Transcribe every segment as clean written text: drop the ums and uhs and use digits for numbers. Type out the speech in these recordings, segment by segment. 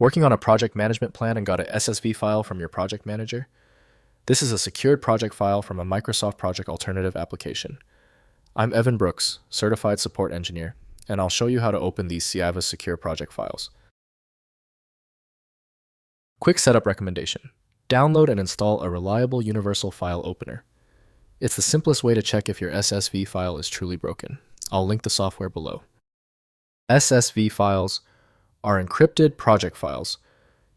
Working on a project management plan and got an SSV file from your project manager? This is a secured project file from a Microsoft Project Alternative application. I'm Evan Brooks, Certified Support Engineer, and I'll show you how to open these Seavus secure project files. Quick setup recommendation. Download and install a reliable universal file opener. It's the simplest way to check if your SSV file is truly broken. I'll link the software below. SSV files are encrypted project files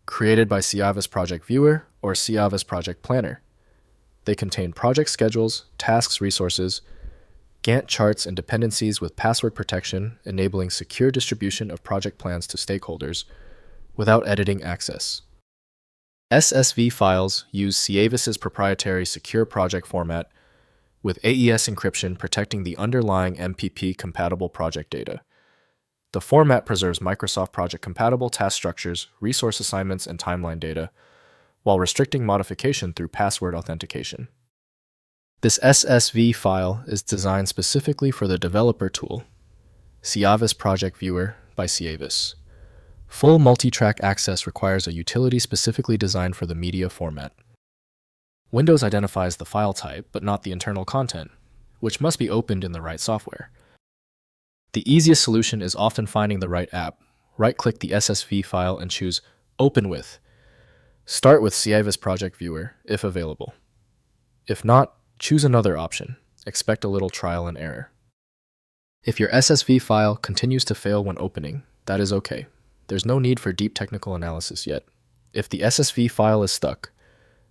created by Seavus Project Viewer or Seavus Project Planner. They contain project schedules, tasks, resources, Gantt charts, and dependencies with password protection, enabling secure distribution of project plans to stakeholders without editing access. SSV files use Seavus's proprietary secure project format with AES encryption protecting the underlying MPP-compatible project data. The format preserves Microsoft Project-compatible task structures, resource assignments, and timeline data, while restricting modification through password authentication. This SSV file is designed specifically for the developer tool, Seavus Project Viewer by Seavus. Full multi-track access requires a utility specifically designed for the media format. Windows identifies the file type, but not the internal content, which must be opened in the right software. The easiest solution is often finding the right app. Right-click the SSV file and choose Open With. Start with Seavus Project Viewer, if available. If not, choose another option. Expect a little trial and error. If your SSV file continues to fail when opening, that is okay. There's no need for deep technical analysis yet. If the SSV file is stuck,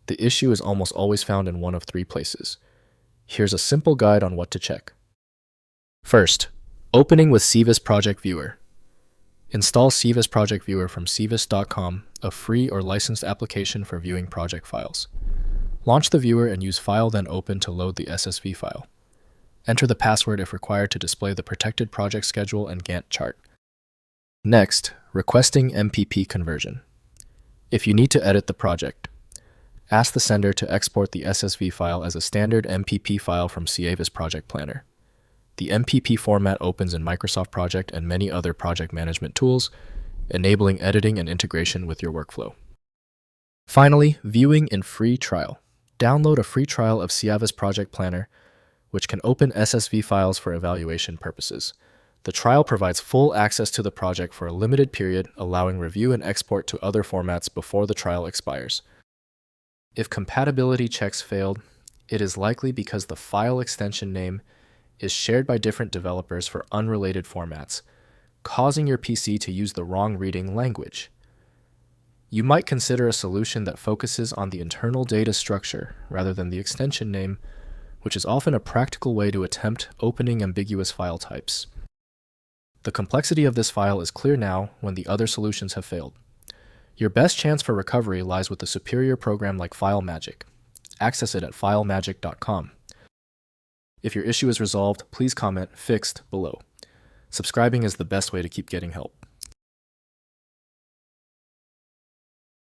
the issue is almost always found in one of three places. Here's a simple guide on what to check. First, opening with Seavus Project Viewer. Install Seavus Project Viewer from seavus.com, a free or licensed application for viewing project files. Launch the viewer and use File then Open to load the SSV file. Enter the password if required to display the protected project schedule and Gantt chart. Next, requesting MPP conversion. If you need to edit the project, ask the sender to export the SSV file as a standard MPP file from Seavus Project Planner. The MPP format opens in Microsoft Project and many other project management tools, enabling editing and integration with your workflow. Finally, viewing in free trial. Download a free trial of Seavus Project Planner, which can open SSV files for evaluation purposes. The trial provides full access to the project for a limited period, allowing review and export to other formats before the trial expires. If compatibility checks failed, it is likely because the file extension name is shared by different developers for unrelated formats, causing your PC to use the wrong reading language. You might consider a solution that focuses on the internal data structure rather than the extension name, which is often a practical way to attempt opening ambiguous file types. The complexity of this file is clear now when the other solutions have failed. Your best chance for recovery lies with a superior program like FileMagick. Access it at filemagick.com. If your issue is resolved, please comment "Fixed" below. Subscribing is the best way to keep getting help.